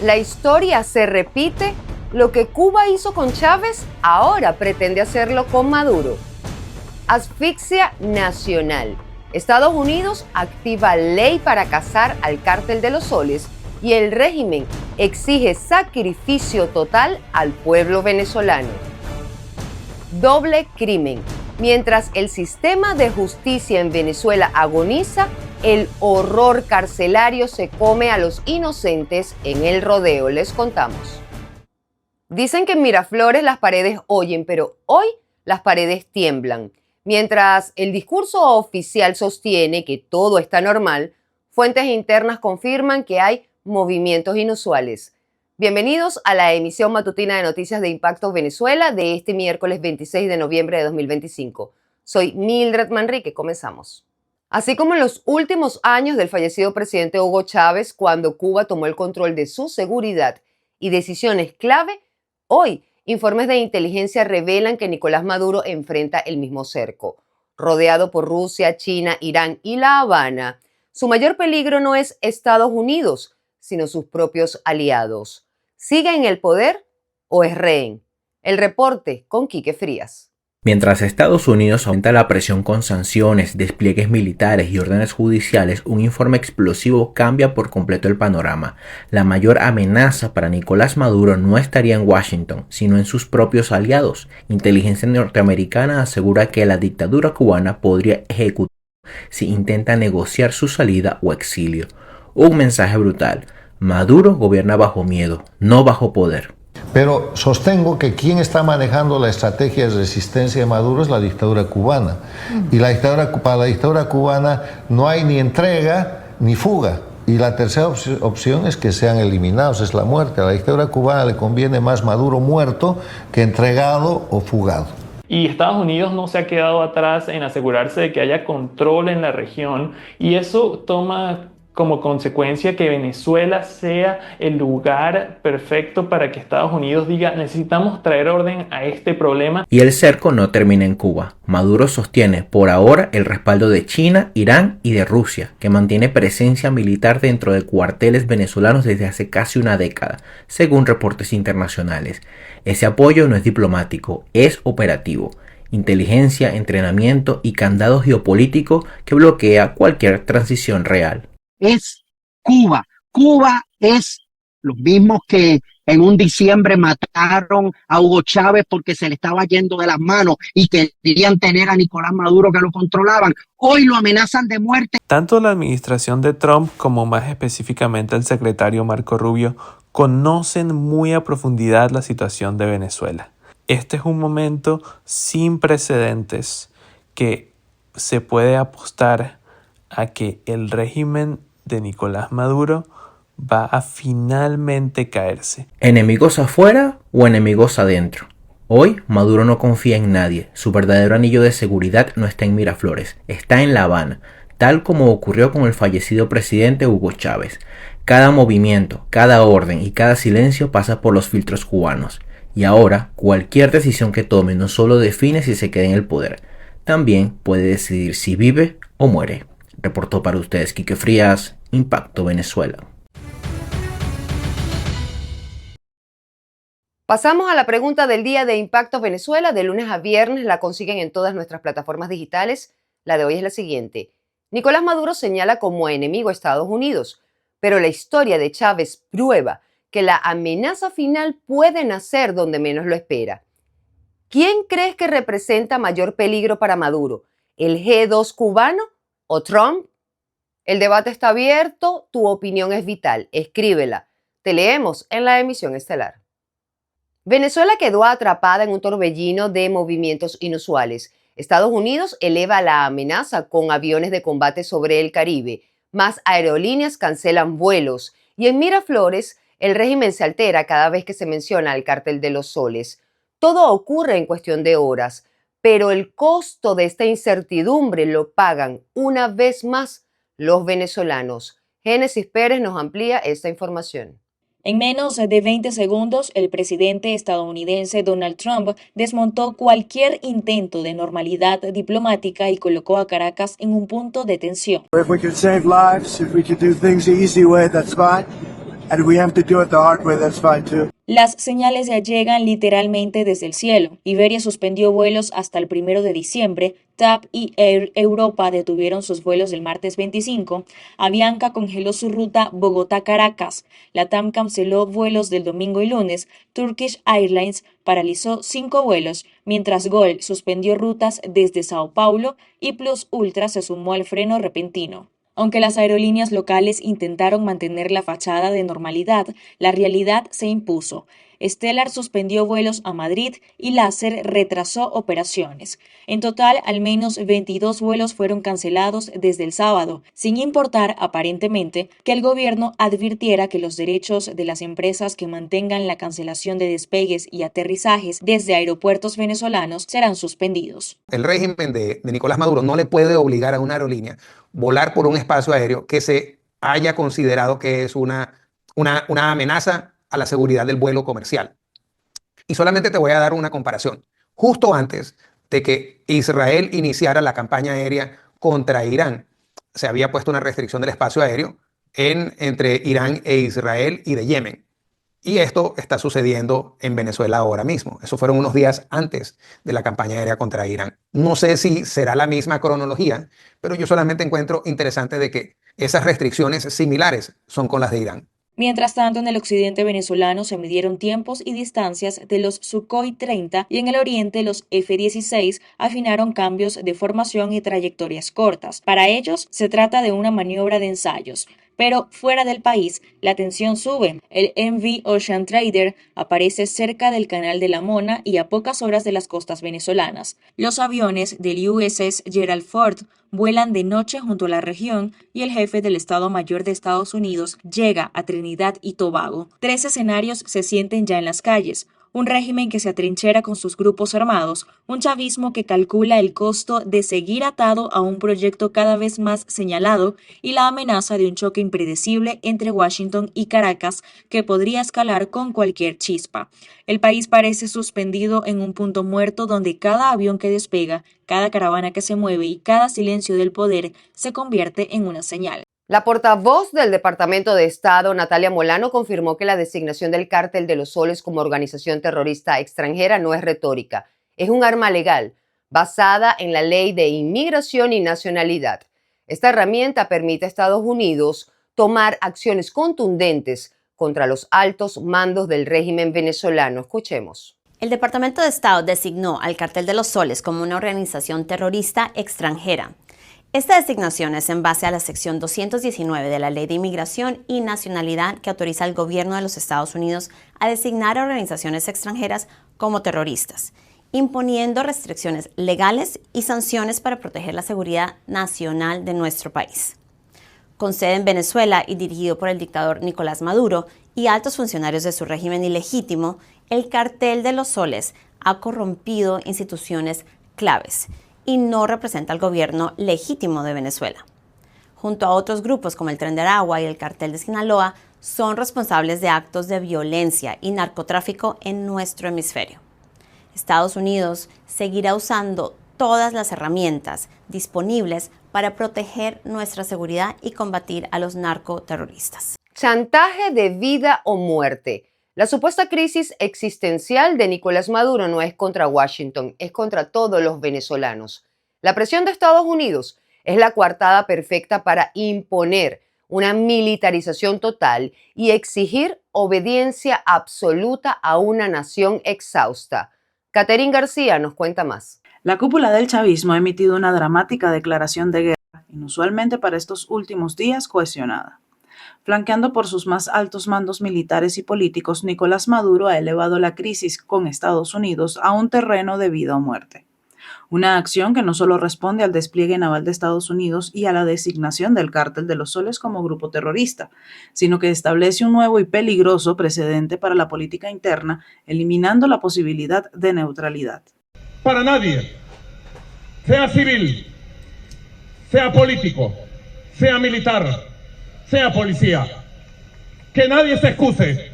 La historia se repite. Lo que Cuba hizo con Chávez, ahora pretende hacerlo con Maduro. Asfixia nacional. Estados Unidos activa ley para cazar al cártel de los soles y el régimen exige sacrificio total al pueblo venezolano. Doble crimen. Mientras el sistema de justicia en Venezuela agoniza, el horror carcelario se come a los inocentes en el rodeo. Les contamos. Dicen que en Miraflores las paredes oyen, pero hoy las paredes tiemblan. Mientras el discurso oficial sostiene que todo está normal, fuentes internas confirman que hay movimientos inusuales. Bienvenidos a la emisión matutina de Noticias de Impacto Venezuela de este miércoles 26 de noviembre de 2025. Soy Mildred Manrique, comenzamos. Así como en los últimos años del fallecido presidente Hugo Chávez, cuando Cuba tomó el control de su seguridad y decisiones clave, hoy, informes de inteligencia revelan que Nicolás Maduro enfrenta el mismo cerco. Rodeado por Rusia, China, Irán y La Habana, su mayor peligro no es Estados Unidos, sino sus propios aliados. ¿Sigue en el poder o es rehén? El reporte con Quique Frías. Mientras Estados Unidos aumenta la presión con sanciones, despliegues militares y órdenes judiciales, un informe explosivo cambia por completo el panorama. La mayor amenaza para Nicolás Maduro no estaría en Washington, sino en sus propios aliados. Inteligencia norteamericana asegura que la dictadura cubana podría ejecutar si intenta negociar su salida o exilio. Un mensaje brutal. Maduro gobierna bajo miedo, no bajo poder. Pero sostengo que quien está manejando la estrategia de resistencia de Maduro es la dictadura cubana. Y para la dictadura cubana no hay ni entrega ni fuga. Y la tercera opción es que sean eliminados, es la muerte. A la dictadura cubana le conviene más Maduro muerto que entregado o fugado. Y Estados Unidos no se ha quedado atrás en asegurarse de que haya control en la región, y eso toma como consecuencia que Venezuela sea el lugar perfecto para que Estados Unidos diga: necesitamos traer orden a este problema. Y el cerco no termina en Cuba. Maduro sostiene por ahora el respaldo de China, Irán y de Rusia, que mantiene presencia militar dentro de cuarteles venezolanos desde hace casi una década, según reportes internacionales. Ese apoyo no es diplomático, es operativo. Inteligencia, entrenamiento y candado geopolítico que bloquea cualquier transición real. Es Cuba. Cuba es los mismos que en un diciembre mataron a Hugo Chávez porque se le estaba yendo de las manos y querían tener a Nicolás Maduro que lo controlaban. Hoy lo amenazan de muerte. Tanto la administración de Trump como más específicamente el secretario Marco Rubio conocen muy a profundidad la situación de Venezuela. Este es un momento sin precedentes que se puede apostar a que el régimen de Nicolás Maduro va a finalmente caerse. ¿Enemigos afuera o enemigos adentro? Hoy Maduro no confía en nadie. Su verdadero anillo de seguridad no está en Miraflores, está en La Habana, tal como ocurrió con el fallecido presidente Hugo Chávez. Cada movimiento, cada orden y cada silencio pasa por los filtros cubanos. Y ahora, cualquier decisión que tome no solo define si se queda en el poder, también puede decidir si vive o muere. Reportó para ustedes Quique Frías, Impacto Venezuela. Pasamos a la pregunta del día de Impacto Venezuela. De lunes a viernes la consiguen en todas nuestras plataformas digitales. La de hoy es la siguiente. Nicolás Maduro señala como enemigo a Estados Unidos, pero la historia de Chávez prueba que la amenaza final puede nacer donde menos lo espera. ¿Quién crees que representa mayor peligro para Maduro? ¿El G2 cubano o Trump? El debate está abierto, tu opinión es vital. Escríbela. Te leemos en la emisión estelar. Venezuela quedó atrapada en un torbellino de movimientos inusuales. Estados Unidos eleva la amenaza con aviones de combate sobre el Caribe. Más aerolíneas cancelan vuelos. Y en Miraflores, el régimen se altera cada vez que se menciona el cártel de los soles. Todo ocurre en cuestión de horas, pero el costo de esta incertidumbre lo pagan una vez más los venezolanos. Génesis Pérez nos amplía esta información. En menos de 20 segundos, el presidente estadounidense Donald Trump desmontó cualquier intento de normalidad diplomática y colocó a Caracas en un punto de tensión. and we have to do it the hard way, that's fine too. Las señales ya llegan literalmente desde el cielo. Iberia suspendió vuelos hasta el 1 de diciembre, TAP y Air Europa detuvieron sus vuelos el martes 25, Avianca congeló su ruta Bogotá-Caracas, LATAM canceló vuelos del domingo y lunes, Turkish Airlines paralizó 5 vuelos, mientras GOL suspendió rutas desde Sao Paulo y Plus Ultra se sumó al freno repentino. Aunque las aerolíneas locales intentaron mantener la fachada de normalidad, la realidad se impuso. Stellar suspendió vuelos a Madrid y LASER retrasó operaciones. En total, al menos 22 vuelos fueron cancelados desde el sábado, sin importar, aparentemente, que el gobierno advirtiera que los derechos de las empresas que mantengan la cancelación de despegues y aterrizajes desde aeropuertos venezolanos serán suspendidos. El régimen de Nicolás Maduro no le puede obligar a una aerolínea volar por un espacio aéreo que se haya considerado que es una amenaza a la seguridad del vuelo comercial. Y solamente te voy a dar una comparación. Justo antes de que Israel iniciara la campaña aérea contra Irán, se había puesto una restricción del espacio aéreo entre Irán e Israel y de Yemen. Y esto está sucediendo en Venezuela ahora mismo. Eso fueron unos días antes de la campaña aérea contra Irán. No sé si será la misma cronología, pero yo solamente encuentro interesante de que esas restricciones similares son con las de Irán. Mientras tanto, en el occidente venezolano se midieron tiempos y distancias de los Sukhoi 30 y en el oriente los F-16 afinaron cambios de formación y trayectorias cortas. Para ellos, se trata de una maniobra de ensayos. Pero fuera del país, la tensión sube. El MV Ocean Trader aparece cerca del Canal de la Mona y a pocas horas de las costas venezolanas. Los aviones del USS Gerald Ford vuelan de noche junto a la región y el jefe del Estado Mayor de Estados Unidos llega a Trinidad y Tobago. 3 escenarios se sienten ya en las calles. Un régimen que se atrinchera con sus grupos armados, un chavismo que calcula el costo de seguir atado a un proyecto cada vez más señalado y la amenaza de un choque impredecible entre Washington y Caracas que podría escalar con cualquier chispa. El país parece suspendido en un punto muerto donde cada avión que despega, cada caravana que se mueve y cada silencio del poder se convierte en una señal. La portavoz del Departamento de Estado, Natalia Molano, confirmó que la designación del Cártel de los Soles como organización terrorista extranjera no es retórica, es un arma legal basada en la Ley de Inmigración y Nacionalidad. Esta herramienta permite a Estados Unidos tomar acciones contundentes contra los altos mandos del régimen venezolano. Escuchemos. El Departamento de Estado designó al Cártel de los Soles como una organización terrorista extranjera. Esta designación es en base a la sección 219 de la Ley de Inmigración y Nacionalidad que autoriza al gobierno de los Estados Unidos a designar a organizaciones extranjeras como terroristas, imponiendo restricciones legales y sanciones para proteger la seguridad nacional de nuestro país. Con sede en Venezuela y dirigido por el dictador Nicolás Maduro y altos funcionarios de su régimen ilegítimo, el Cártel de los Soles ha corrompido instituciones claves y no representa al gobierno legítimo de Venezuela. Junto a otros grupos como el Tren de Aragua y el Cartel de Sinaloa, son responsables de actos de violencia y narcotráfico en nuestro hemisferio. Estados Unidos seguirá usando todas las herramientas disponibles para proteger nuestra seguridad y combatir a los narcoterroristas. Chantaje de vida o muerte. La supuesta crisis existencial de Nicolás Maduro no es contra Washington, es contra todos los venezolanos. La presión de Estados Unidos es la coartada perfecta para imponer una militarización total y exigir obediencia absoluta a una nación exhausta. Catherine García nos cuenta más. La cúpula del chavismo ha emitido una dramática declaración de guerra, inusualmente para estos últimos días cohesionada. Flanqueando por sus más altos mandos militares y políticos, Nicolás Maduro ha elevado la crisis con Estados Unidos a un terreno de vida o muerte. Una acción que no solo responde al despliegue naval de Estados Unidos y a la designación del Cártel de los Soles como grupo terrorista, sino que establece un nuevo y peligroso precedente para la política interna, eliminando la posibilidad de neutralidad. Para nadie, sea civil, sea político, sea militar, sea policía, que nadie se excuse.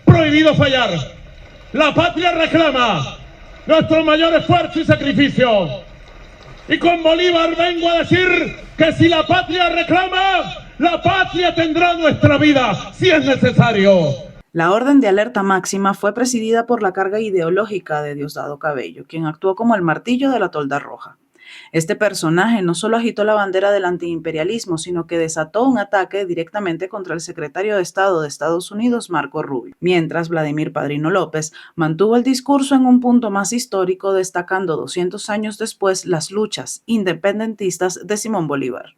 Prohibido fallar. La patria reclama nuestro mayor esfuerzo y sacrificio. Y con Bolívar vengo a decir que si la patria reclama, La patria tendrá nuestra vida si es necesario. La orden de alerta máxima fue presidida por la carga ideológica de Diosdado Cabello, quien actuó como el martillo de la tolda roja. Este personaje no solo agitó la bandera del antiimperialismo, sino que desató un ataque directamente contra el secretario de Estado de Estados Unidos, Marco Rubio, mientras Vladimir Padrino López mantuvo el discurso en un punto más histórico, destacando 200 años después las luchas independentistas de Simón Bolívar.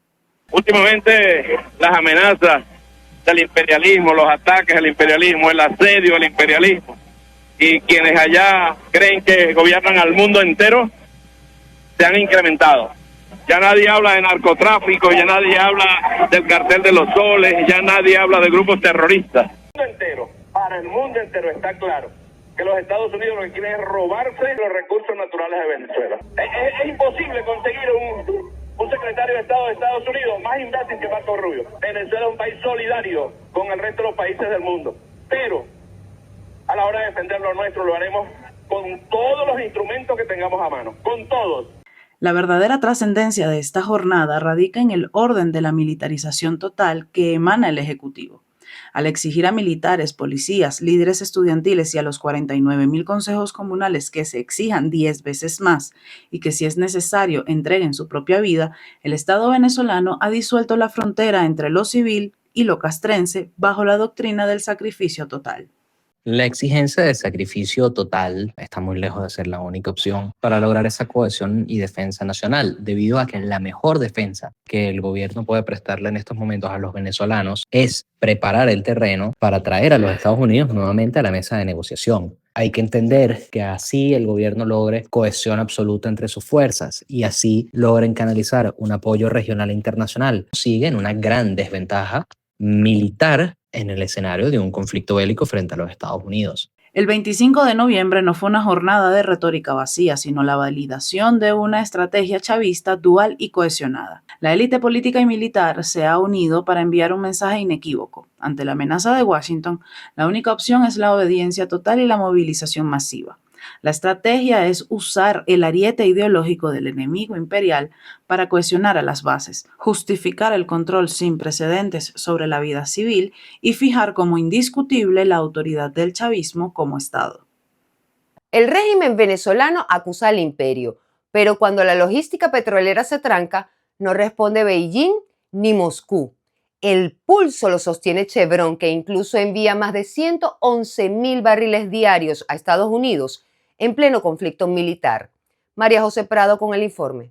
Últimamente las amenazas del imperialismo, los ataques al imperialismo, el asedio al imperialismo, y quienes allá creen que gobiernan al mundo entero, se han incrementado. Ya nadie habla de narcotráfico, ya nadie habla del cartel de los soles, ya nadie habla de grupos terroristas. Para el mundo entero está claro que los Estados Unidos lo que quieren es robarse los recursos naturales de Venezuela. Es imposible conseguir un secretario de Estado de Estados Unidos más imbécil que Marco Rubio. Venezuela es un país solidario con el resto de los países del mundo, pero a la hora de defender lo nuestro lo haremos con todos los instrumentos que tengamos a mano, con todos. La verdadera trascendencia de esta jornada radica en el orden de la militarización total que emana el Ejecutivo. Al exigir a militares, policías, líderes estudiantiles y a los 49.000 consejos comunales que se exijan 10 veces más y que si es necesario entreguen su propia vida, el Estado venezolano ha disuelto la frontera entre lo civil y lo castrense bajo la doctrina del sacrificio total. La exigencia de sacrificio total está muy lejos de ser la única opción para lograr esa cohesión y defensa nacional, debido a que la mejor defensa que el gobierno puede prestarle en estos momentos a los venezolanos es preparar el terreno para traer a los Estados Unidos nuevamente a la mesa de negociación. Hay que entender que así el gobierno logre cohesión absoluta entre sus fuerzas y así logren canalizar un apoyo regional e internacional. Sigue en una gran desventaja militar en el escenario de un conflicto bélico frente a los Estados Unidos. El 25 de noviembre no fue una jornada de retórica vacía, sino la validación de una estrategia chavista dual y cohesionada. La élite política y militar se ha unido para enviar un mensaje inequívoco. Ante la amenaza de Washington, la única opción es la obediencia total y la movilización masiva. La estrategia es usar el ariete ideológico del enemigo imperial para cohesionar a las bases, justificar el control sin precedentes sobre la vida civil y fijar como indiscutible la autoridad del chavismo como Estado. El régimen venezolano acusa al imperio, pero cuando la logística petrolera se tranca, no responde Beijing ni Moscú. El pulso lo sostiene Chevron, que incluso envía más de 111.000 barriles diarios a Estados Unidos en pleno conflicto militar. María José Prado con el informe.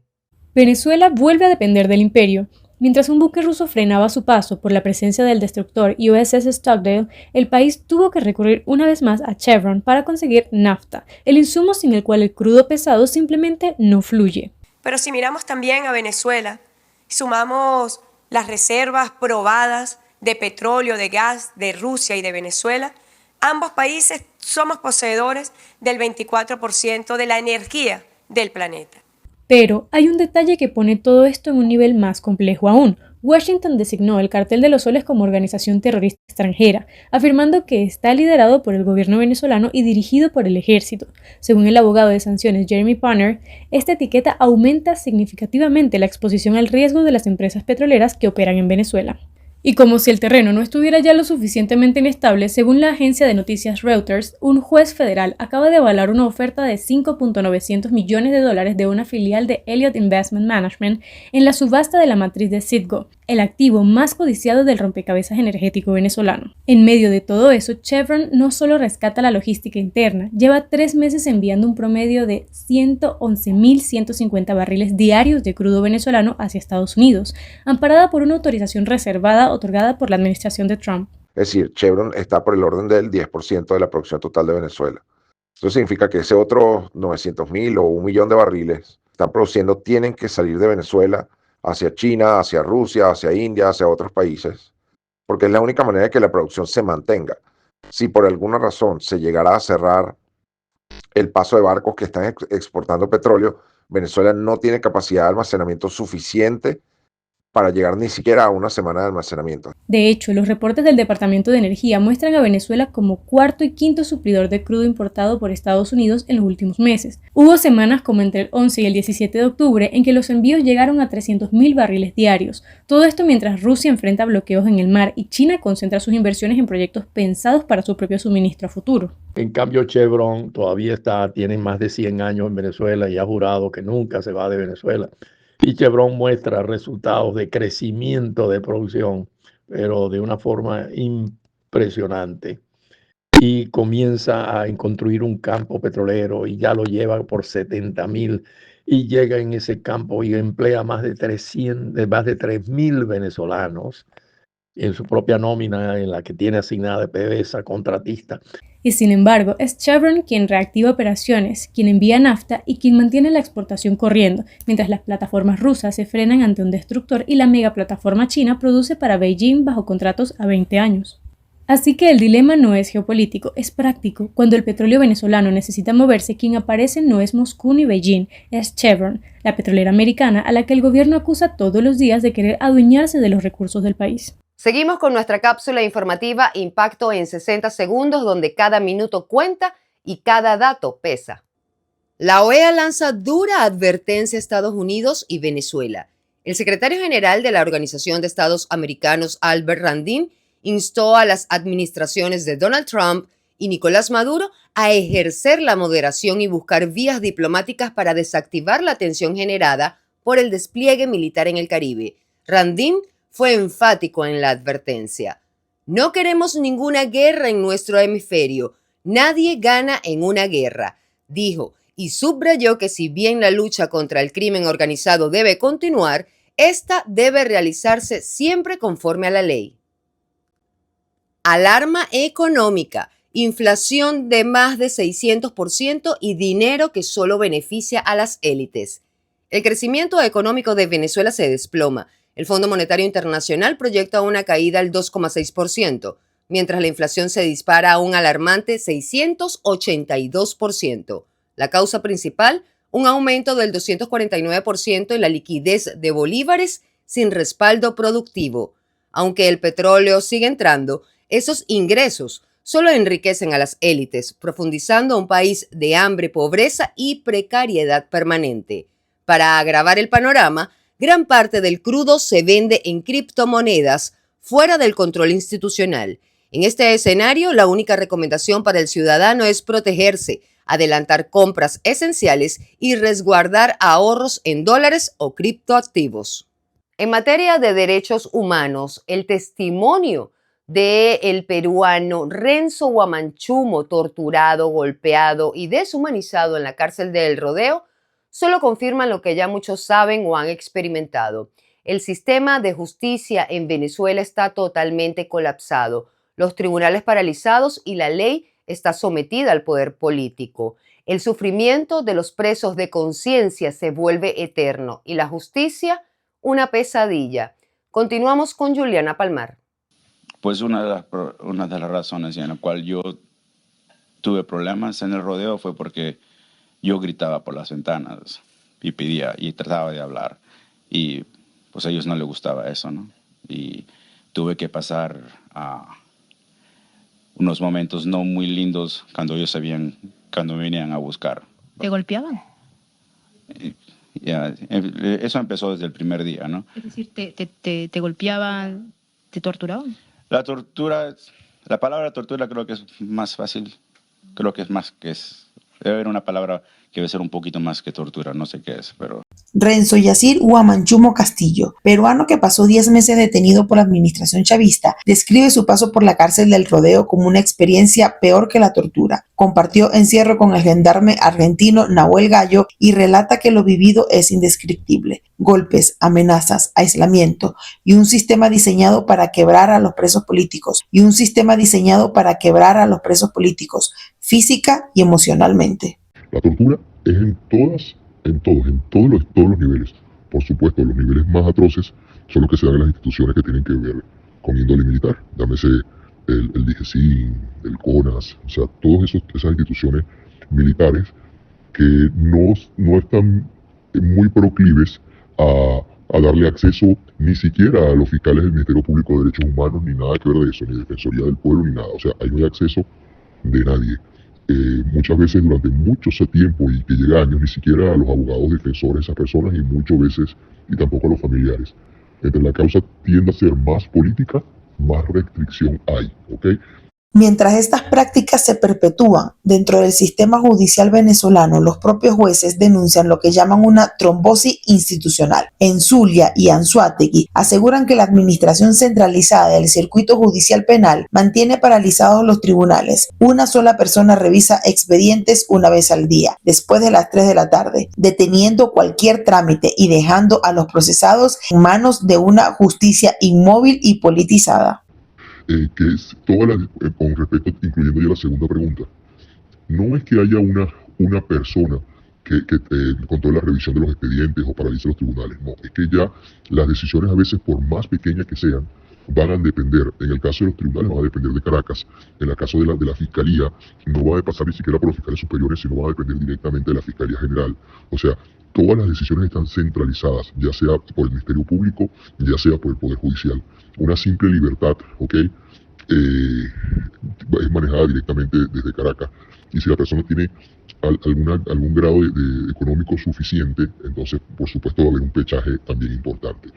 Venezuela vuelve a depender del imperio. Mientras un buque ruso frenaba su paso por la presencia del destructor USS Stockdale, el país tuvo que recurrir una vez más a Chevron para conseguir nafta, el insumo sin el cual el crudo pesado simplemente no fluye. Pero si miramos también a Venezuela, sumamos las reservas probadas de petróleo, de gas de Rusia y de Venezuela, ambos países somos poseedores del 24% de la energía del planeta. Pero hay un detalle que pone todo esto en un nivel más complejo aún. Washington designó el Cartel de los Soles como organización terrorista extranjera, afirmando que está liderado por el gobierno venezolano y dirigido por el ejército. Según el abogado de sanciones Jeremy Panner, esta etiqueta aumenta significativamente la exposición al riesgo de las empresas petroleras que operan en Venezuela. Y como si el terreno no estuviera ya lo suficientemente inestable, según la agencia de noticias Reuters, un juez federal acaba de avalar una oferta de $5.900 millones de una filial de Elliott Investment Management en la subasta de la matriz de Citgo, el activo más codiciado del rompecabezas energético venezolano. En medio de todo eso, Chevron no solo rescata la logística interna, lleva 3 meses enviando un promedio de 111.150 barriles diarios de crudo venezolano hacia Estados Unidos, amparada por una autorización reservada otorgada por la administración de Trump. Es decir, Chevron está por el orden del 10% de la producción total de Venezuela. Esto significa que ese otro 900.000 o 1 millón de barriles están produciendo tienen que salir de Venezuela hacia China, hacia Rusia, hacia India, hacia otros países, porque es la única manera de que la producción se mantenga. Si por alguna razón se llegara a cerrar el paso de barcos que están exportando petróleo, Venezuela no tiene capacidad de almacenamiento suficiente para llegar ni siquiera a una semana de almacenamiento. De hecho, los reportes del Departamento de Energía muestran a Venezuela como cuarto y quinto suplidor de crudo importado por Estados Unidos en los últimos meses. Hubo semanas como entre el 11 y el 17 de octubre en que los envíos llegaron a 300.000 barriles diarios. Todo esto mientras Rusia enfrenta bloqueos en el mar y China concentra sus inversiones en proyectos pensados para su propio suministro a futuro. En cambio, Chevron todavía tiene más de 100 años en Venezuela y ha jurado que nunca se va de Venezuela. Y Chevron muestra resultados de crecimiento de producción, pero de una forma impresionante. Y comienza a construir un campo petrolero y ya lo lleva por 70.000 y llega en ese campo y emplea más de 3.000 venezolanos en su propia nómina, en la que tiene asignada PDVSA contratista. Y sin embargo, es Chevron quien reactiva operaciones, quien envía nafta y quien mantiene la exportación corriendo, mientras las plataformas rusas se frenan ante un destructor y la megaplataforma china produce para Beijing bajo contratos a 20 años. Así que el dilema no es geopolítico, es práctico. Cuando el petróleo venezolano necesita moverse, quien aparece no es Moscú ni Beijing, es Chevron, la petrolera americana a la que el gobierno acusa todos los días de querer adueñarse de los recursos del país. Seguimos con nuestra cápsula informativa Impacto en 60 segundos, donde cada minuto cuenta y cada dato pesa. La OEA lanza dura advertencia a Estados Unidos y Venezuela. El secretario general de la Organización de Estados Americanos, Albert Randin, instó a las administraciones de Donald Trump y Nicolás Maduro a ejercer la moderación y buscar vías diplomáticas para desactivar la tensión generada por el despliegue militar en el Caribe. Randin fue enfático en la advertencia. No queremos ninguna guerra en nuestro hemisferio. Nadie gana en una guerra, dijo, y subrayó que si bien la lucha contra el crimen organizado debe continuar, esta debe realizarse siempre conforme a la ley. Alarma económica, inflación de más de 600% y dinero que solo beneficia a las élites. El crecimiento económico de Venezuela se desploma. El Fondo Monetario Internacional proyecta una caída al 2,6%, mientras la inflación se dispara a un alarmante 682%. La causa principal, un aumento del 249% en la liquidez de bolívares sin respaldo productivo. Aunque el petróleo sigue entrando, esos ingresos solo enriquecen a las élites, profundizando un país de hambre, pobreza y precariedad permanente. Para agravar el panorama, gran parte del crudo se vende en criptomonedas fuera del control institucional. En este escenario, la única recomendación para el ciudadano es protegerse, adelantar compras esenciales y resguardar ahorros en dólares o criptoactivos. En materia de derechos humanos, el testimonio del peruano Renzo Guamanchumo, torturado, golpeado y deshumanizado en la cárcel de El Rodeo, solo confirman lo que ya muchos saben o han experimentado. El sistema de justicia en Venezuela está totalmente colapsado, los tribunales paralizados y la ley está sometida al poder político. El sufrimiento de los presos de conciencia se vuelve eterno y la justicia una pesadilla. Continuamos con Juliana Palmar. Pues una de las razones en la cual yo tuve problemas en El Rodeo fue porque yo gritaba por las ventanas y pedía y trataba de hablar y pues a ellos no les gustaba eso, ¿no? Y tuve que pasar a unos momentos no muy lindos cuando ellos cuando me venían a buscar. ¿Te golpeaban? Eso empezó desde el primer día, ¿no? Es decir, te golpeaban, te torturaban. La palabra tortura creo que es más fácil, debe haber una palabra que debe ser un poquito más que tortura, no sé qué es, pero... Renzo Yacir Guamanchumo Castillo, peruano que pasó 10 meses detenido por la administración chavista, describe su paso por la cárcel del Rodeo como una experiencia peor que la tortura. Compartió encierro con el gendarme argentino Nahuel Gallo y relata que lo vivido es indescriptible. Golpes, amenazas, aislamiento y un sistema diseñado para quebrar a los presos políticos física y emocionalmente. La tortura es en todos los niveles. Por supuesto, los niveles más atroces son los que se dan en las instituciones que tienen que ver con índole militar. Llámese el DGCIN, el CONAS, o sea, todas esas instituciones militares que no están muy proclives a a darle acceso ni siquiera a los fiscales del Ministerio Público de Derechos Humanos, ni nada que ver de eso, ni Defensoría del Pueblo, ni nada. O sea, ahí no hay acceso de nadie. Muchas veces durante mucho tiempo y que llega años, ni siquiera a los abogados defensores de esas personas y muchas veces, y tampoco a los familiares. Entre la causa tiende a ser más política, más restricción hay, ¿ok? Mientras estas prácticas se perpetúan dentro del sistema judicial venezolano, los propios jueces denuncian lo que llaman una trombosis institucional. En Zulia y Anzoátegui aseguran que la administración centralizada del circuito judicial penal mantiene paralizados los tribunales. Una sola persona revisa expedientes una vez al día, después de las 3 de la tarde, deteniendo cualquier trámite y dejando a los procesados en manos de una justicia inmóvil y politizada. Que es con respecto, incluyendo ya la segunda pregunta, no es que haya una persona que controle la revisión de los expedientes o paralice los tribunales, no, es que ya las decisiones a veces, por más pequeñas que sean, van a depender, en el caso de los tribunales van a depender de Caracas, en el caso de la Fiscalía no va a pasar ni siquiera por los fiscales superiores, sino va a depender directamente de la Fiscalía General. O sea, todas las decisiones están centralizadas, ya sea por el Ministerio Público, ya sea por el Poder Judicial. Una simple libertad, ¿ok? Es manejada directamente desde Caracas. Y si la persona tiene algún grado de económico suficiente, entonces, por supuesto, va a haber un peaje también importante.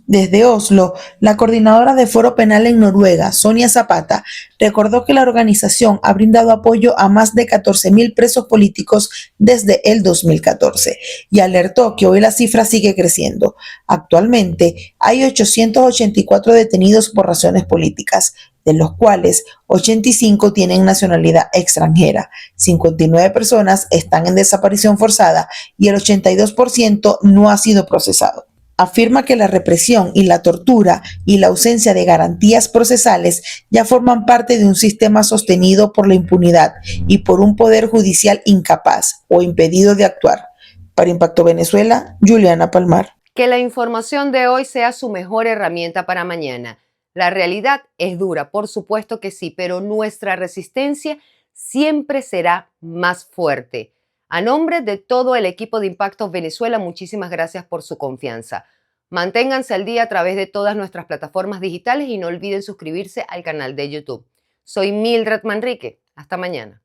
Desde Oslo, la coordinadora de Foro Penal en Noruega, Sonia Zapata, recordó que la organización ha brindado apoyo a más de 14.000 presos políticos desde el 2014 y alertó que hoy la cifra sigue creciendo. Actualmente hay 884 detenidos por razones políticas, de los cuales 85 tienen nacionalidad extranjera, 59 personas están en desaparición forzada y el 82% no ha sido procesado. Afirma que la represión y la tortura y la ausencia de garantías procesales ya forman parte de un sistema sostenido por la impunidad y por un poder judicial incapaz o impedido de actuar. Para Impacto Venezuela, Juliana Palmar. Que la información de hoy sea su mejor herramienta para mañana. La realidad es dura, por supuesto que sí, pero nuestra resistencia siempre será más fuerte. A nombre de todo el equipo de Impacto Venezuela, muchísimas gracias por su confianza. Manténganse al día a través de todas nuestras plataformas digitales y no olviden suscribirse al canal de YouTube. Soy Mildred Manrique. Hasta mañana.